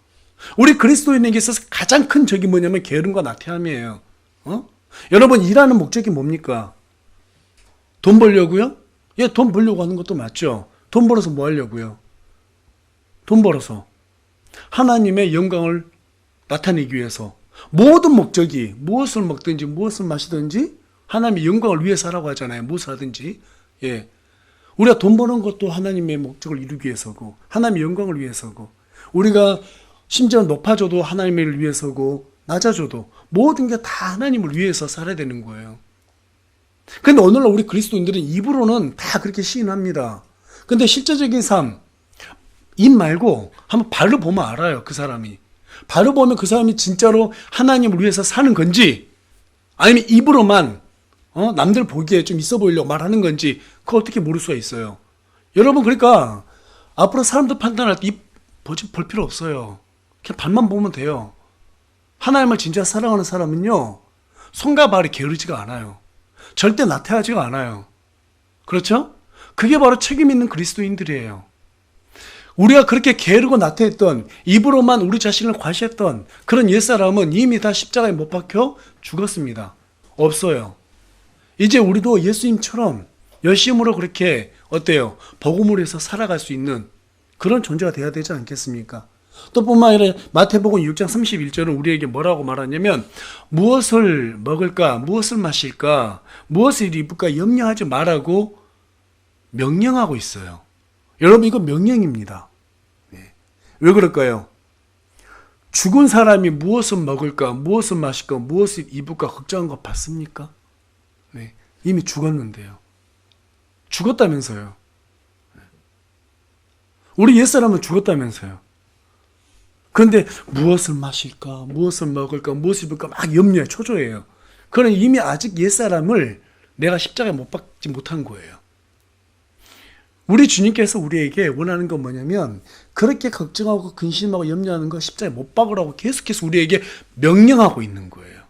우리 그리스도인에게 있어서 가장 큰 적이 뭐냐면 게으름과 나태함이에요. 여러분, 일하는 목적이 뭡니까? 돈 벌려고요? 예, 돈 벌려고 하는 것도 맞죠. 돈 벌어서 뭐 하려고요? 돈 벌어서 하나님의 영광을 나타내기 위해서 모든 목적이 무엇을 먹든지 무엇을 마시든지 하나님의 영광을 위해서 하라고 하잖아요. 무엇을 하든지. 예. 우리가 돈 버는 것도 하나님의 목적을 이루기 위해서고 하나님의 영광을 위해서고 우리가 심지어 높아져도 하나님을 위해서고 낮아져도 모든 게 다 하나님을 위해서 살아야 되는 거예요. 근데 오늘날 우리 그리스도인들은 입으로는 다 그렇게 시인합니다. 근데 실제적인 삶, 입 말고 한번 발로 보면 알아요. 그 사람이. 발로 보면 그 사람이 진짜로 하나님을 위해서 사는 건지 아니면 입으로만 남들 보기에 좀 있어 보이려고 말하는 건지 그거 어떻게 모를 수가 있어요. 여러분, 그러니까 앞으로 사람들 판단할 때 입 볼 필요 없어요. 그냥 발만 보면 돼요. 하나님을 진짜 사랑하는 사람은요, 손과 발이 게으르지가 않아요. 절대 나태하지가 않아요. 그렇죠? 그게 바로 책임 있는 그리스도인들이에요. 우리가 그렇게 게으르고 나태했던, 입으로만 우리 자신을 과시했던 그런 옛사람은 이미 다 십자가에 못 박혀 죽었습니다. 없어요. 이제 우리도 예수님처럼 열심으로 그렇게 어때요? 복음을 위해서 살아갈 수 있는 그런 존재가 돼야 되지 않겠습니까? 또 뿐만 아니라 마태복음 6장 31절은 우리에게 뭐라고 말하냐면, 무엇을 먹을까, 무엇을 마실까, 무엇을 입을까 염려하지 말라고 명령하고 있어요. 여러분, 이거 명령입니다. 네. 왜 그럴까요? 죽은 사람이 무엇을 먹을까, 무엇을 마실까, 무엇을 입을까 걱정한 거 봤습니까? 네. 이미 죽었는데요. 죽었다면서요. 우리 옛사람은 죽었다면서요. 그런데 무엇을 마실까, 무엇을 먹을까, 무엇을 입을까 막 염려해, 초조해요. 그는 이미 아직 옛사람을 내가 십자가에 못 박지 못한 거예요. 우리 주님께서 우리에게 원하는 건 뭐냐면, 그렇게 걱정하고 근심하고 염려하는 거 십자가에 못 박으라고 계속해서 우리에게 명령하고 있는 거예요.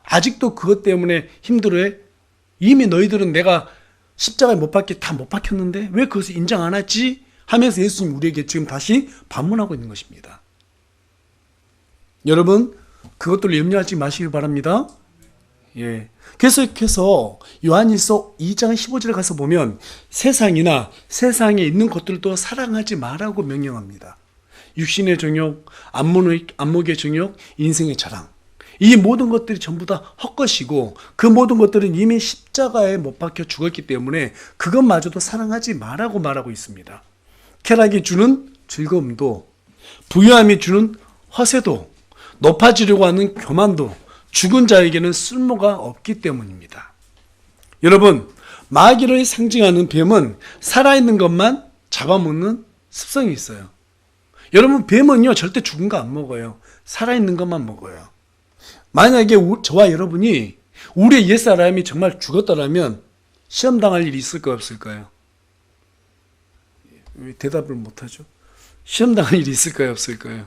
아직도 그것 때문에 힘들어해? 이미 너희들은 내가 십자가에 못 박게 다 못 박혔는데 왜 그것을 인정 안 하지? 하면서 예수님 우리에게 지금 다시 반문하고 있는 것입니다. 여러분, 그것들을 염려하지 마시길 바랍니다. 예. 계속해서 요한일서 2장 15절에 가서 보면, 세상이나 세상에 있는 것들도 사랑하지 말라고 명령합니다. 육신의 정욕, 안목의 정욕, 인생의 자랑. 이 모든 것들이 전부 다 헛것이고, 그 모든 것들은 이미 십자가에 못 박혀 죽었기 때문에 그것마저도 사랑하지 말라고 말하고 있습니다. 쾌락이 주는 즐거움도, 부유함이 주는 허세도, 높아지려고 하는 교만도 죽은 자에게는 쓸모가 없기 때문입니다. 여러분, 마귀를 상징하는 뱀은 살아있는 것만 잡아먹는 습성이 있어요. 여러분, 뱀은요 절대 죽은 거 안 먹어요. 살아있는 것만 먹어요. 만약에 저와 여러분이 우리의 옛사람이 정말 죽었다라면 시험당할 일이 있을까요, 없을까요? 왜 대답을 못하죠? 시험당할 일이 있을까요, 없을까요?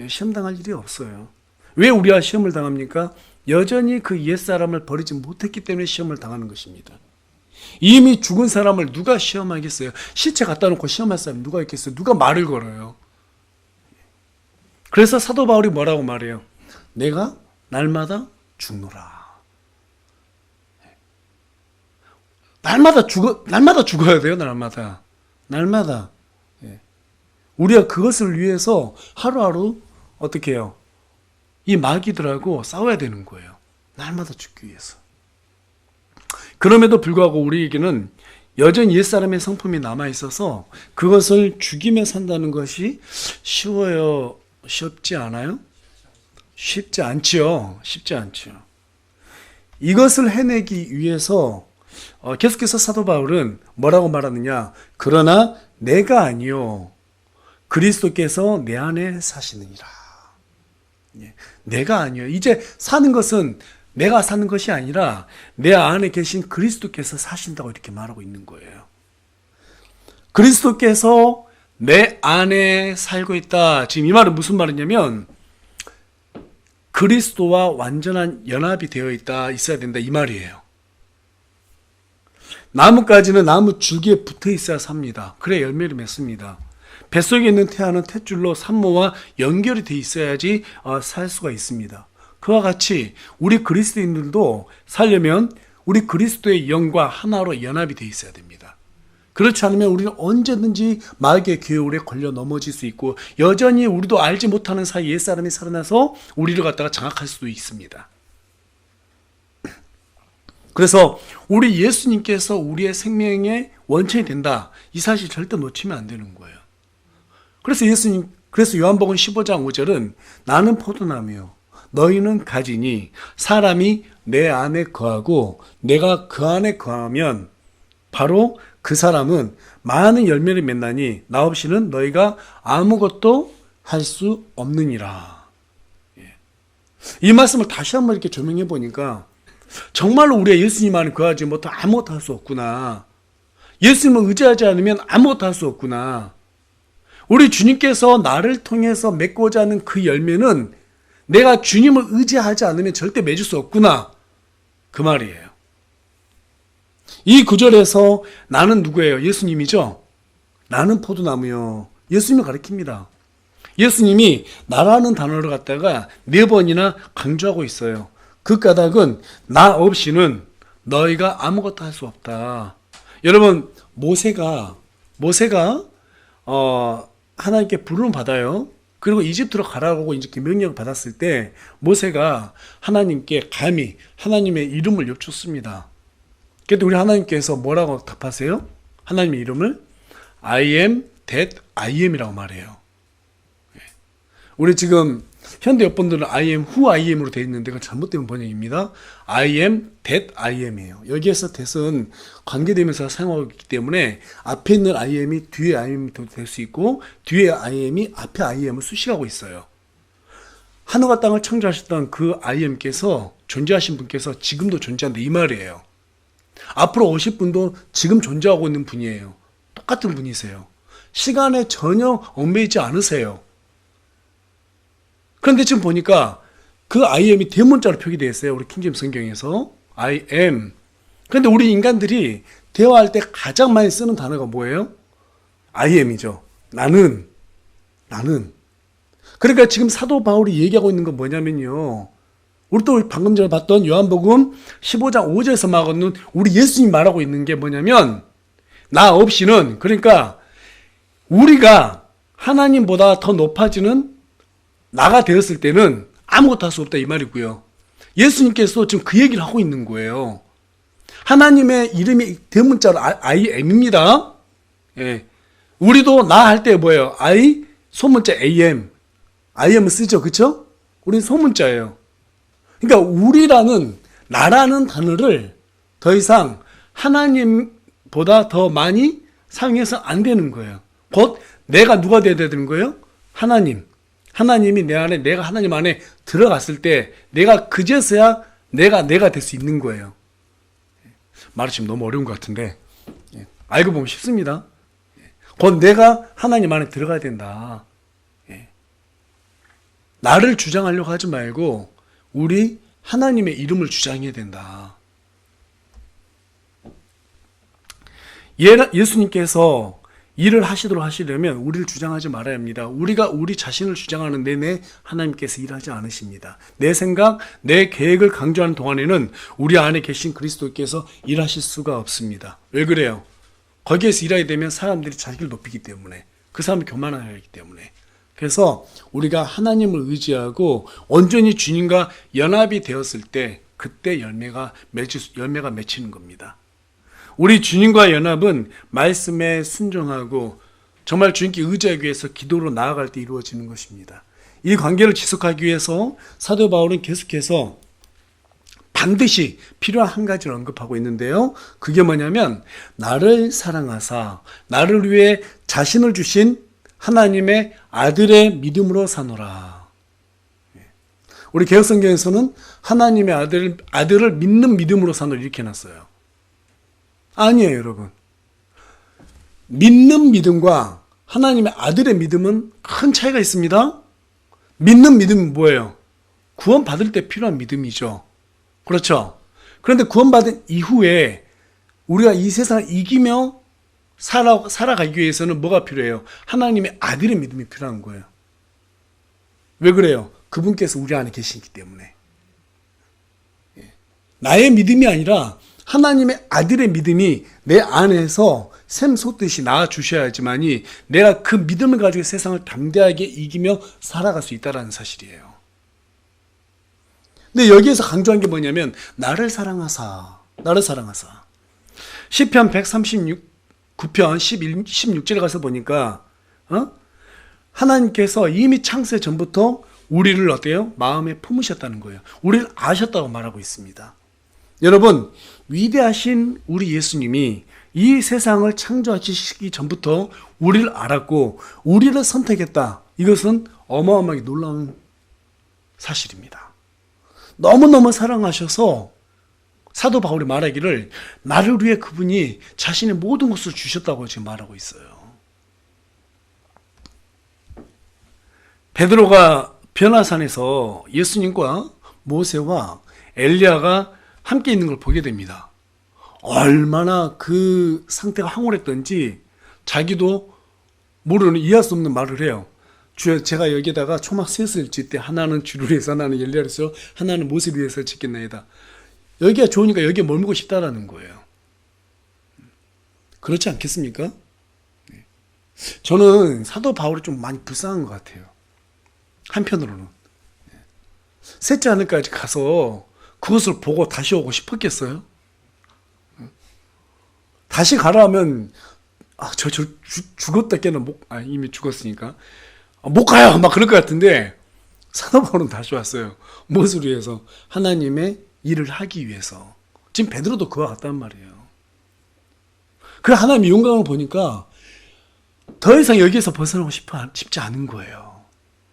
시험당할 일이 없어요. 왜 우리가 시험을 당합니까? 여전히 그 옛사람을 버리지 못했기 때문에 시험을 당하는 것입니다. 이미 죽은 사람을 누가 시험하겠어요? 시체 갖다 놓고 시험할 사람이 누가 있겠어요? 누가 말을 걸어요? 그래서 사도 바울이 뭐라고 말해요? 내가 날마다 죽노라. 날마다 죽어야 돼요, 날마다. 날마다. 우리가 그것을 위해서 하루하루 어떻게 해요? 이 마귀들하고 싸워야 되는 거예요. 날마다 죽기 위해서. 그럼에도 불구하고 우리에게는 여전히 옛사람의 성품이 남아있어서 그것을 죽이며 산다는 것이 쉬워요? 쉽지 않아요? 쉽지 않지요. 쉽지 않죠. 이것을 해내기 위해서 계속해서 사도 바울은 뭐라고 말하느냐? 그러나 내가 아니요 그리스도께서 내 안에 사시느니라. 내가 아니요. 이제 사는 것은 내가 사는 것이 아니라 내 안에 계신 그리스도께서 사신다고 이렇게 말하고 있는 거예요. 그리스도께서 내 안에 살고 있다. 지금 이 말은 무슨 말이냐면 그리스도와 완전한 연합이 되어 있어야 된다 이 말이에요. 나뭇가지는 나무 줄기에 붙어 있어야 삽니다. 그래야 열매를 맺습니다. 뱃속에 있는 태아는 탯줄로 산모와 연결이 돼 있어야지 살 수가 있습니다. 그와 같이 우리 그리스도인들도 살려면 우리 그리스도의 영과 하나로 연합이 돼 있어야 됩니다. 그렇지 않으면 우리는 언제든지 마귀의 괴울에 걸려 넘어질 수 있고 여전히 우리도 알지 못하는 사이 옛사람이 살아나서 우리를 갖다가 장악할 수도 있습니다. 그래서 우리 예수님께서 우리의 생명의 원천이 된다. 이 사실 절대 놓치면 안 되는 거예요. 그래서 요한복음 15장 5절은 나는 포도나무요 너희는 가지니 사람이 내 안에 거하고 내가 그 안에 거하면 바로 그 사람은 많은 열매를 맺나니 나 없이는 너희가 아무것도 할 수 없느니라. 이 말씀을 다시 한번 이렇게 조명해 보니까 정말로 우리가 예수님 안에 거하지 못하면 아무것도 할 수 없구나. 예수님을 의지하지 않으면 아무것도 할 수 없구나. 우리 주님께서 나를 통해서 맺고자 하는 그 열매는 내가 주님을 의지하지 않으면 절대 맺을 수 없구나. 그 말이에요. 이 구절에서 나는 누구예요? 예수님이죠? 나는 포도나무요. 예수님을 가리킵니다. 예수님이 나라는 단어를 갖다가 4번이나 강조하고 있어요. 그 까닭은 나 없이는 너희가 아무것도 할 수 없다. 여러분, 모세가 하나님께 부름을 받아요. 그리고 이집트로 가라고 이제 명령을 받았을 때 모세가 하나님께 감히 하나님의 이름을 여쭙습니다. 그래도 우리 하나님께서 뭐라고 답하세요? 하나님의 이름을 I am that I am이라고 말해요. 우리 지금 현대 여권들은 I am who I am으로 되어 있는데 그건 잘못된 번역입니다. I am that I am이에요. 여기에서 that은 관계대명사가 사용하고 있기 때문에 앞에 있는 I am이 뒤에 I am이 될 수 있고 뒤에 I am이 앞에 I am을 수식하고 있어요. 하늘과 땅을 창조하셨던 그 I am께서 존재하신 분께서 지금도 존재한다 이 말이에요. 앞으로 오실 분도 지금 존재하고 있는 분이에요. 똑같은 분이세요. 시간에 전혀 얽매이지 않으세요. 그런데 지금 보니까 그 I am이 대문자로 표기되어 있어요. 우리 킹제임스 성경에서 I am. 그런데 우리 인간들이 대화할 때 가장 많이 쓰는 단어가 뭐예요? I am이죠. 나는. 그러니까 지금 사도 바울이 얘기하고 있는 건 뭐냐면요. 우리 또 방금 전에 봤던 요한복음 15장 5절에서 말하는 우리 예수님 말하고 있는 게 뭐냐면 나 없이는, 그러니까 우리가 하나님보다 더 높아지는 나가 되었을 때는 아무것도 할 수 없다 이 말이고요. 예수님께서 지금 그 얘기를 하고 있는 거예요. 하나님의 이름이 대문자로 I am입니다. 예. 우리도 나 할 때 뭐예요? I 소문자 am. I am 쓰죠. 그쵸? 우리는 소문자예요. 그러니까 우리라는 나라는 단어를 더 이상 하나님보다 더 많이 사용해서 안 되는 거예요. 곧 내가 누가 돼야 되는 거예요? 하나님. 하나님이 내 안에, 내가 하나님 안에 들어갔을 때 내가 그제서야 내가 될 수 있는 거예요. 말이 지금 너무 어려운 것 같은데 알고 보면 쉽습니다. 곧 내가 하나님 안에 들어가야 된다. 나를 주장하려고 하지 말고 우리 하나님의 이름을 주장해야 된다. 예수님께서 일을 하시도록 하시려면 우리를 주장하지 말아야 합니다. 우리가 우리 자신을 주장하는 내내 하나님께서 일하지 않으십니다. 내 생각, 내 계획을 강조하는 동안에는 우리 안에 계신 그리스도께서 일하실 수가 없습니다. 왜 그래요? 거기에서 일하게 되면 사람들이 자기를 높이기 때문에, 그 사람이 교만하기 때문에. 그래서 우리가 하나님을 의지하고 온전히 주님과 연합이 되었을 때 그때 열매가 맺히는 겁니다. 우리 주님과 연합은 말씀에 순종하고 정말 주님께 의지하기 위해서 기도로 나아갈 때 이루어지는 것입니다. 이 관계를 지속하기 위해서 사도 바울은 계속해서 반드시 필요한 한 가지를 언급하고 있는데요. 그게 뭐냐면 나를 사랑하사 나를 위해 자신을 주신 하나님의 아들의 믿음으로 사노라. 우리 개혁성경에서는 하나님의 아들을 믿는 믿음으로 사노라 이렇게 해놨어요. 아니에요, 여러분. 믿는 믿음과 하나님의 아들의 믿음은 큰 차이가 있습니다. 믿는 믿음은 뭐예요? 구원받을 때 필요한 믿음이죠. 그렇죠? 그런데 구원받은 이후에 우리가 이 세상을 이기며 살아가기 위해서는 뭐가 필요해요? 하나님의 아들의 믿음이 필요한 거예요. 왜 그래요? 그분께서 우리 안에 계시기 때문에. 나의 믿음이 아니라 하나님의 아들의 믿음이 내 안에서 샘솟듯이 낳아 주셔야지만이 내가 그 믿음을 가지고 세상을 담대하게 이기며 살아갈 수 있다는 사실이에요. 근데 여기에서 강조한 게 뭐냐면 나를 사랑하사. 시편 139편 16절에 가서 보니까 하나님께서 이미 창세 전부터 우리를 어때요? 마음에 품으셨다는 거예요. 우리를 아셨다고 말하고 있습니다. 여러분, 위대하신 우리 예수님이 이 세상을 창조하시기 전부터 우리를 알았고 우리를 선택했다. 이것은 어마어마하게 놀라운 사실입니다. 너무너무 사랑하셔서 사도 바울이 말하기를 나를 위해 그분이 자신의 모든 것을 주셨다고 지금 말하고 있어요. 베드로가 변화산에서 예수님과 모세와 엘리야가 함께 있는 걸 보게 됩니다. 얼마나 그 상태가 황홀했던지 자기도 모르는, 이해할 수 없는 말을 해요. 주여, 제가 여기다가 초막 셋을 짓되 하나는 주를 위해서, 하나는 엘리야를 위해서, 하나는 모세를 위해서 짓겠나이다. 여기가 좋으니까 여기에 머물고 싶다라는 거예요. 그렇지 않겠습니까? 저는 사도 바울이 좀 많이 불쌍한 것 같아요. 한편으로는. 셋째 하늘까지 가서 그것을 보고 다시 오고 싶었겠어요? 다시 가라 하면, 죽었다 깨는 이미 죽었으니까. 못 가요! 막 그럴 것 같은데, 사도 바울은 다시 왔어요. 무엇을 위해서? 하나님의 일을 하기 위해서. 지금 베드로도 그와 같단 말이에요. 그 하나님의 영광을 보니까 더 이상 여기에서 벗어나고 싶지 않은 거예요.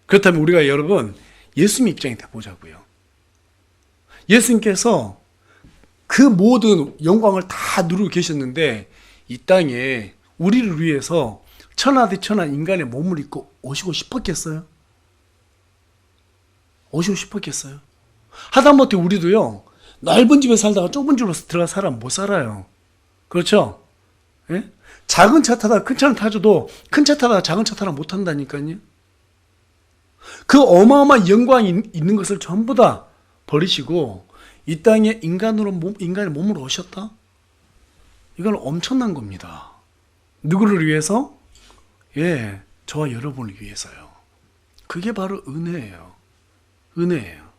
그렇다면 우리가 여러분, 예수님 입장이 돼보자고요. 예수님께서 그 모든 영광을 다 누리고 계셨는데 이 땅에 우리를 위해서 천하대천한 인간의 몸을 입고 오시고 싶었겠어요? 오시고 싶었겠어요? 하다못해 우리도요, 넓은 집에 살다가 좁은 집으로 들어가 살아면 못 살아요. 그렇죠? 예? 작은 차 타다가 큰 차를 타줘도 큰 차 타다가 작은 차 타라 못 탄다니까요. 그 어마어마한 영광이 있는 것을 전부 다 버리시고 이 땅에 인간의 몸으로 오셨다? 이건 엄청난 겁니다. 누구를 위해서? 예, 저와 여러분을 위해서요. 그게 바로 은혜예요. 은혜예요.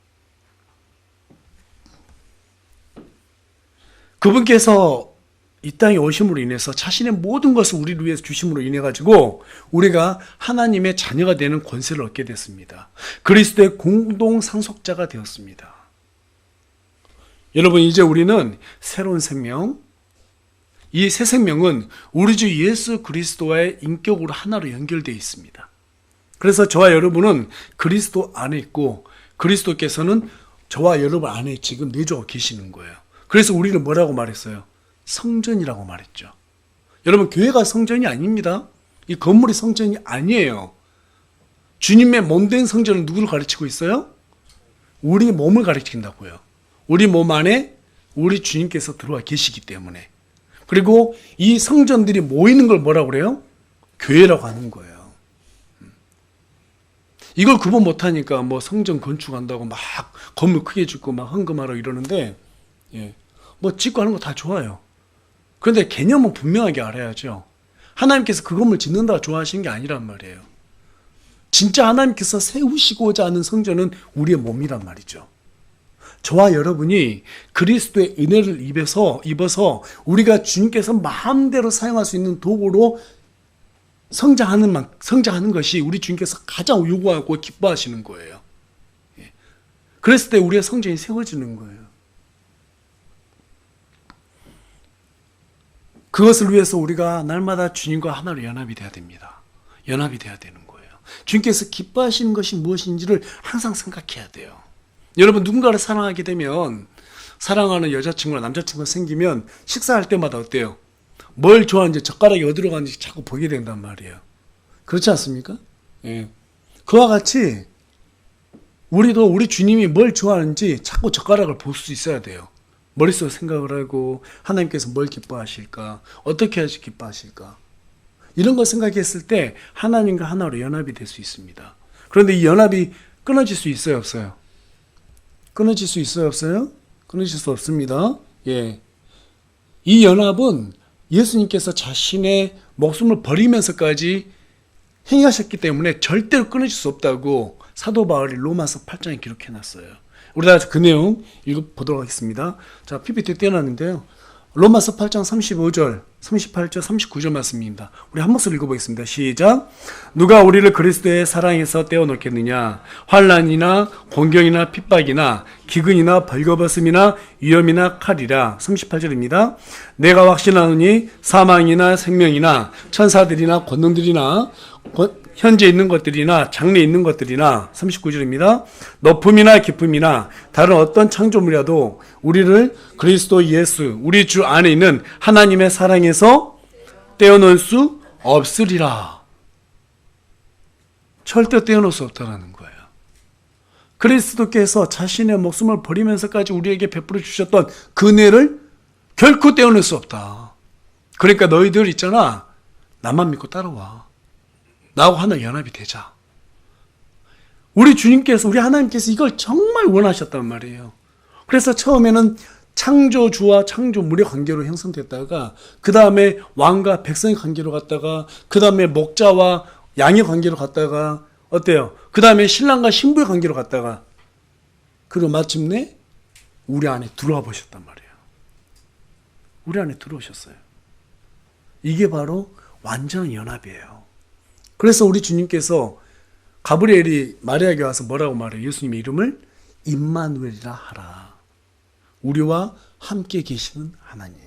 그분께서 이 땅에 오심으로 인해서 자신의 모든 것을 우리를 위해서 주심으로 인해 가지고 우리가 하나님의 자녀가 되는 권세를 얻게 됐습니다. 그리스도의 공동 상속자가 되었습니다. 여러분, 이제 우리는 새로운 생명, 이 새 생명은 우리 주 예수 그리스도와의 인격으로 하나로 연결되어 있습니다. 그래서 저와 여러분은 그리스도 안에 있고 그리스도께서는 저와 여러분 안에 지금 내주어 계시는 거예요. 그래서 우리는 뭐라고 말했어요? 성전이라고 말했죠. 여러분, 교회가 성전이 아닙니다. 이 건물이 성전이 아니에요. 주님의 몸된 성전은 누구를 가르치고 있어요? 우리 몸을 가르친다고요. 우리 몸 안에 우리 주님께서 들어와 계시기 때문에. 그리고 이 성전들이 모이는 걸 뭐라고 그래요? 교회라고 하는 거예요. 이걸 구분 못하니까 뭐 성전 건축한다고 막 건물 크게 짓고 막 헌금하라고 이러는데, 예, 뭐 짓고 하는 거 다 좋아요. 그런데 개념은 분명하게 알아야죠. 하나님께서 그 건물 짓는다고 좋아하시는 게 아니란 말이에요. 진짜 하나님께서 세우시고자 하는 성전은 우리의 몸이란 말이죠. 저와 여러분이 그리스도의 은혜를 입어서 우리가 주님께서 마음대로 사용할 수 있는 도구로 성장하는 것이 우리 주님께서 가장 요구하고 기뻐하시는 거예요. 그랬을 때 우리의 성전이 세워지는 거예요. 그것을 위해서 우리가 날마다 주님과 하나로 연합이 돼야 됩니다. 연합이 돼야 되는 거예요. 주님께서 기뻐하시는 것이 무엇인지를 항상 생각해야 돼요. 여러분, 누군가를 사랑하게 되면, 사랑하는 여자친구나 남자친구가 생기면 식사할 때마다 어때요? 뭘 좋아하는지, 젓가락이 어디로 가는지 자꾸 보게 된단 말이에요. 그렇지 않습니까? 예. 그와 같이 우리도 우리 주님이 뭘 좋아하는지 자꾸 젓가락을 볼 수 있어야 돼요. 머릿속에 생각을 하고 하나님께서 뭘 기뻐하실까? 어떻게 해야지 기뻐하실까? 이런 걸 생각했을 때 하나님과 하나로 연합이 될 수 있습니다. 그런데 이 연합이 끊어질 수 있어요, 없어요? 끊어질 수 있어요, 없어요? 끊어질 수 없습니다. 예. 이 연합은 예수님께서 자신의 목숨을 버리면서까지 행하셨기 때문에 절대로 끊어질 수 없다고 사도 바울이 로마서 8장에 기록해놨어요. 우리 다 그 내용 읽어보도록 하겠습니다. 자, PPT 떼어놨는데요. 로마서 8장 35절, 38절, 39절 말씀입니다. 우리 한 목소리 읽어보겠습니다. 시작. 누가 우리를 그리스도의 사랑에서 떼어놓겠느냐? 환난이나 공경이나 핍박이나 기근이나 벌거벗음이나 위험이나 칼이라. 38절입니다. 내가 확신하노니 사망이나 생명이나 천사들이나 권능들이나 현재 있는 것들이나 장래 있는 것들이나. 39절입니다. 높음이나 깊음이나 다른 어떤 창조물이라도 우리를 그리스도 예수 우리 주 안에 있는 하나님의 사랑에서 떼어놓을 수 없으리라. 절대 떼어놓을 수 없다는 거예요. 그리스도께서 자신의 목숨을 버리면서까지 우리에게 베풀어 주셨던 그 은혜를 결코 떼어낼 수 없다. 그러니까 너희들 있잖아. 나만 믿고 따라와. 나하고 하나 연합이 되자. 우리 주님께서, 우리 하나님께서 이걸 정말 원하셨단 말이에요. 그래서 처음에는 창조주와 창조물의 관계로 형성됐다가 그 다음에 왕과 백성의 관계로 갔다가 그 다음에 목자와 양의 관계로 갔다가 어때요? 그 다음에 신랑과 신부의 관계로 갔다가 그리고 마침내 우리 안에 들어와 보셨단 말이에요. 우리 안에 들어오셨어요. 이게 바로 완전한 연합이에요. 그래서 우리 주님께서 가브리엘이 마리아에게 와서 뭐라고 말해요? 예수님의 이름을 임마누엘이라 하라. 우리와 함께 계시는 하나님.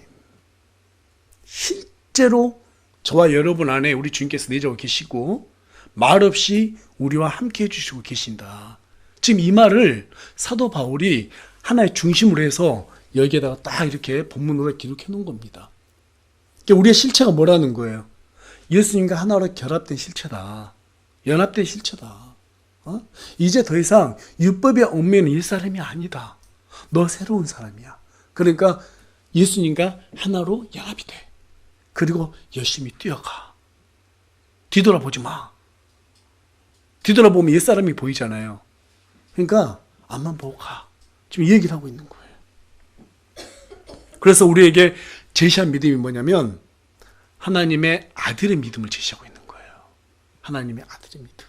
실제로 저와 여러분 안에 우리 주님께서 내재하고 계시고 말없이 우리와 함께 해주시고 계신다. 지금 이 말을 사도 바울이 하나의 중심으로 해서 여기에다가 딱 이렇게 본문으로 기록해 놓은 겁니다. 그러니까 우리의 실체가 뭐라는 거예요? 예수님과 하나로 결합된 실체다. 연합된 실체다. 이제 더 이상 율법의 얽매이는 옛사람이 아니다. 너 새로운 사람이야. 그러니까 예수님과 하나로 연합이 돼. 그리고 열심히 뛰어가. 뒤돌아보지 마. 뒤돌아보면 옛사람이 보이잖아요. 그러니까 앞만 보고 가. 지금 이 얘기를 하고 있는 거예요. 그래서 우리에게 제시한 믿음이 뭐냐면 하나님의 아들의 믿음을 제시하고 있는 거예요. 하나님의 아들의 믿음.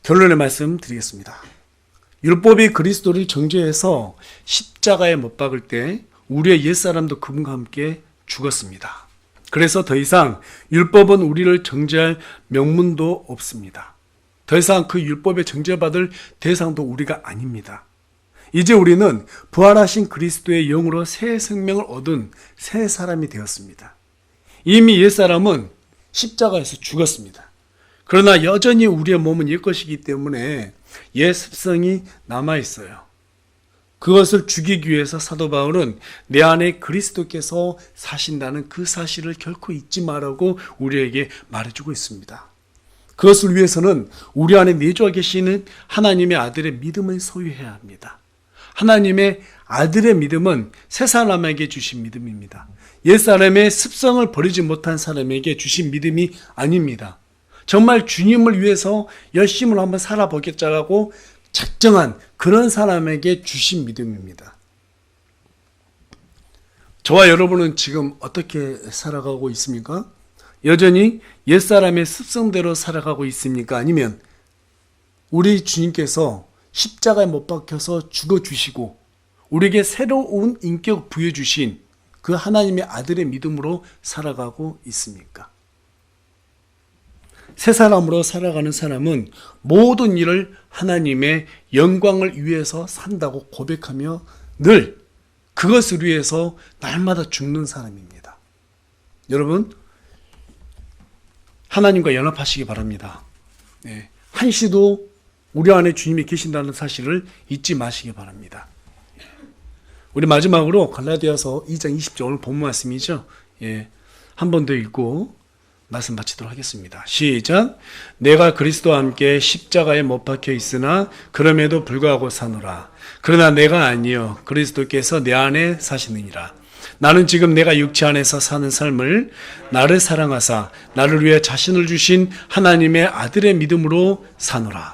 결론의 말씀 드리겠습니다. 율법이 그리스도를 정죄해서 십자가에 못 박을 때 우리의 옛사람도 그분과 함께 죽었습니다. 그래서 더 이상 율법은 우리를 정죄할 명분도 없습니다. 더 이상 그 율법에 정죄받을 대상도 우리가 아닙니다. 이제 우리는 부활하신 그리스도의 영으로 새 생명을 얻은 새 사람이 되었습니다. 이미 옛사람은 십자가에서 죽었습니다. 그러나 여전히 우리의 몸은 옛것이기 때문에 옛 습성이 남아있어요. 그것을 죽이기 위해서 사도 바울은 내 안에 그리스도께서 사신다는 그 사실을 결코 잊지 말라고 우리에게 말해주고 있습니다. 그것을 위해서는 우리 안에 내주어 계시는 하나님의 아들의 믿음을 소유해야 합니다. 하나님의 아들의 믿음은 새 사람에게 주신 믿음입니다. 옛사람의 습성을 버리지 못한 사람에게 주신 믿음이 아닙니다. 정말 주님을 위해서 열심을 한번 살아보겠자라고 작정한 그런 사람에게 주신 믿음입니다. 저와 여러분은 지금 어떻게 살아가고 있습니까? 여전히 옛사람의 습성대로 살아가고 있습니까? 아니면 우리 주님께서 십자가에 못 박혀서 죽어주시고 우리에게 새로운 인격 부여주신 그 하나님의 아들의 믿음으로 살아가고 있습니까? 새 사람으로 살아가는 사람은 모든 일을 하나님의 영광을 위해서 산다고 고백하며 늘 그것을 위해서 날마다 죽는 사람입니다. 여러분, 하나님과 연합하시기 바랍니다. 한시도 우리 안에 주님이 계신다는 사실을 잊지 마시기 바랍니다. 우리 마지막으로 갈라디아서 2장 20절 오늘 본문 말씀이죠. 한 번 더 읽고 말씀 마치도록 하겠습니다. 시작. 내가 그리스도와 함께 십자가에 못 박혀 있으나 그럼에도 불구하고 사노라. 그러나 내가 아니요 그리스도께서 내 안에 사시느니라. 나는 지금 내가 육체 안에서 사는 삶을 나를 사랑하사 나를 위해 자신을 주신 하나님의 아들의 믿음으로 사노라.